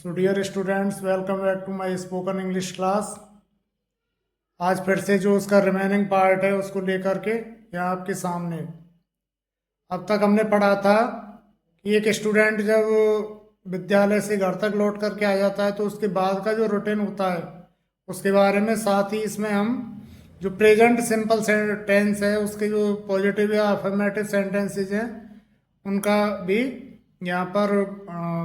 So dear students, welcome back to my spoken English class. आज फिर से जो उसका रिमेनिंग पार्ट है उसको लेकर के यहाँ आपके सामने। अब तक हमने पढ़ा था कि एक स्टूडेंट जब विद्यालय से घर तक लौट करके आ जाता है तो उसके बाद का जो रूटीन होता है उसके बारे में, साथ ही इसमें हम जो प्रेजेंट सिंपल टेंस है उसके जो पॉजिटिव या अफर्मेटिव सेंटेंसेज हैं उनका भी यहाँ पर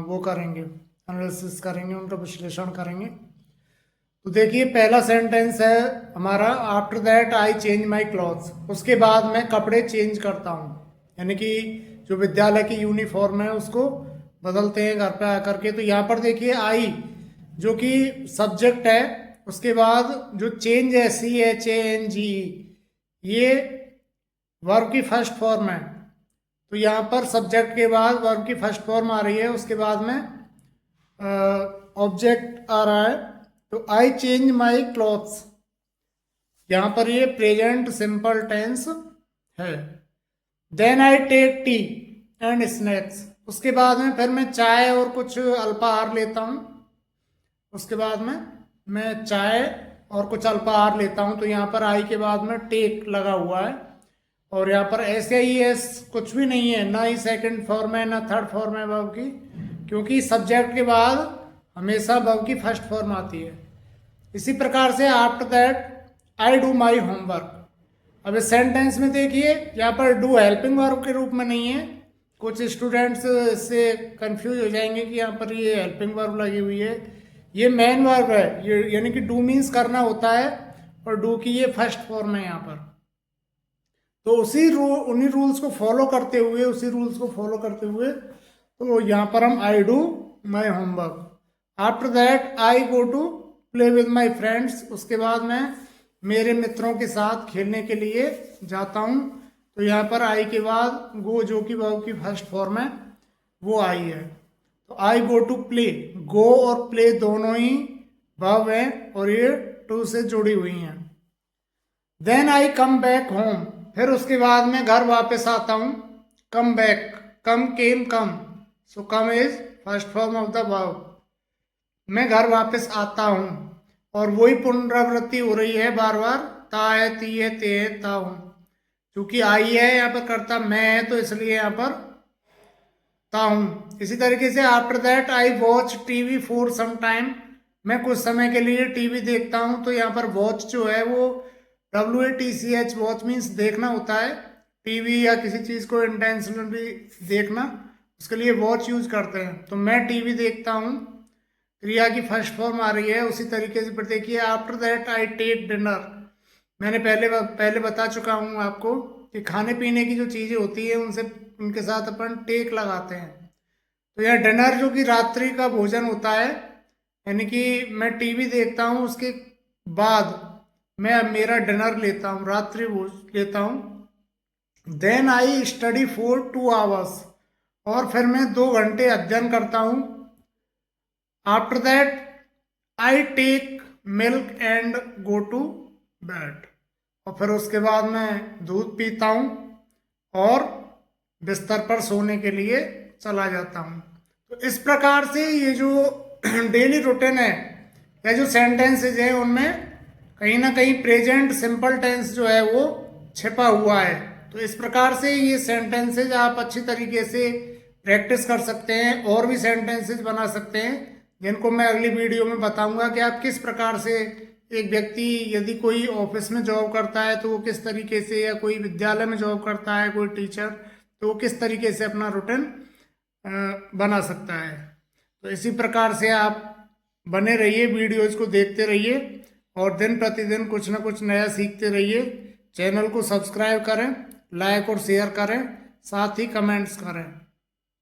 वो करेंगे, एनालिसिस करेंगे, उनका विश्लेषण करेंगे। तो देखिए, पहला सेंटेंस है हमारा, after that I change my clothes. उसके बाद मैं कपड़े चेंज करता हूँ, यानी कि जो विद्यालय की यूनिफॉर्म है उसको बदलते हैं घर पे आकर के। तो यहाँ पर देखिए आई जो कि सब्जेक्ट है, उसके बाद जो चेंज है CHANGE, ये वर्ब की फर्स्ट फॉर्म है। तो यहाँ पर सब्जेक्ट के बाद वर्ब की फर्स्ट फॉर्म आ रही है, उसके बाद में ऑब्जेक्ट आ रहा है। तो आई चेंज माई क्लॉथ्स, यहाँ पर ये प्रेजेंट सिंपल टेंस है। Then I take tea and snacks, उसके बाद में फिर मैं चाय और कुछ अल्पाहार लेता हूँ। उसके बाद में मैं चाय और कुछ अल्पाहार लेता हूँ। तो यहाँ पर आई के बाद में टेक लगा हुआ है और यहाँ पर SAES कुछ भी नहीं है, ना ही सेकंड फॉर्म है ना थर्ड फॉर्म है वर्ब की, क्योंकि सब्जेक्ट के बाद हमेशा वर्ब की फर्स्ट फॉर्म आती है। इसी प्रकार से after that I do my homework. अब इस सेंटेंस में देखिए, यहाँ पर डू हेल्पिंग वर्ब के रूप में नहीं है। कुछ स्टूडेंट्स इससे कंफ्यूज हो जाएंगे कि यहाँ पर ये हेल्पिंग वर्ब लगी हुई है, ये मेन वर्ब है, ये यानी कि डू मीन्स करना होता है और डू की ये फर्स्ट फॉर्म है यहाँ पर। तो उन्हीं रूल्स को फॉलो करते हुए, तो यहाँ पर हम I do my homework. After that I go to play with my friends, उसके बाद मैं मेरे मित्रों के साथ खेलने के लिए जाता हूँ। तो यहाँ पर आई के बाद गो जो कि वर्ब की फर्स्ट फॉर्म है वो आई है। तो आई गो टू प्ले, गो और प्ले दोनों ही वर्ब है और ये टू से जुड़ी हुई हैं। Then I come back home, फिर उसके बाद मैं घर वापस आता हूँ। Come back, come came come, so come is first form of the verb. मैं घर वापस आता हूँ और वही पुनरावृत्ति हो रही है बार बार, ता है, ती है, ते है, ता हूँ। क्योंकि आई है यहाँ पर करता मैं है, तो इसलिए यहाँ पर ता हूँ। इसी तरीके से after that I watch TV for some time, मैं कुछ समय के लिए टीवी देखता हूँ। तो यहाँ पर वॉच जो है वो WATCH, वॉच मीन्स देखना होता है। टीवी या किसी चीज़ को इंटेंशनली देखना, उसके लिए वॉच यूज करते हैं। तो मैं टीवी देखता हूँ, क्रिया की फर्स्ट फॉर्म आ रही है। उसी तरीके से फिर देखिए, after that I take dinner, मैंने पहले बता चुका हूँ आपको कि खाने पीने की जो चीज़ें होती है उनके साथ अपन टेक लगाते हैं। तो यह डिनर जो कि रात्रि का भोजन होता है, यानी कि मैं टीवी देखता हूँ, उसके बाद मैं मेरा डिनर लेता हूँ, रात्रि भोज लेता हूँ। Then I study for 2 hours, और फिर मैं 2 घंटे अध्ययन करता हूँ। After that I take milk and go to bed, और फिर उसके बाद मैं दूध पीता हूँ और बिस्तर पर सोने के लिए चला जाता हूँ। तो इस प्रकार से ये जो डेली रूटीन है या जो सेंटेंसेज हैं उनमें कहीं ना कहीं प्रेजेंट सिंपल टेंस जो है वो छिपा हुआ है। तो इस प्रकार से ये सेंटेंसेज आप अच्छी तरीके से प्रैक्टिस कर सकते हैं और भी सेंटेंसेज बना सकते हैं, जिनको मैं अगली वीडियो में बताऊंगा कि आप किस प्रकार से एक व्यक्ति, यदि कोई ऑफिस में जॉब करता है तो वो किस तरीके से, या कोई विद्यालय में जॉब करता है कोई टीचर, तो वो किस तरीके से अपना रूटीन बना सकता है। तो इसी प्रकार से आप बने रहिए, वीडियोज को देखते रहिए और दिन प्रतिदिन कुछ ना कुछ नया सीखते रहिए। चैनल को सब्सक्राइब करें, लाइक और शेयर करें, साथ ही कमेंट्स करें।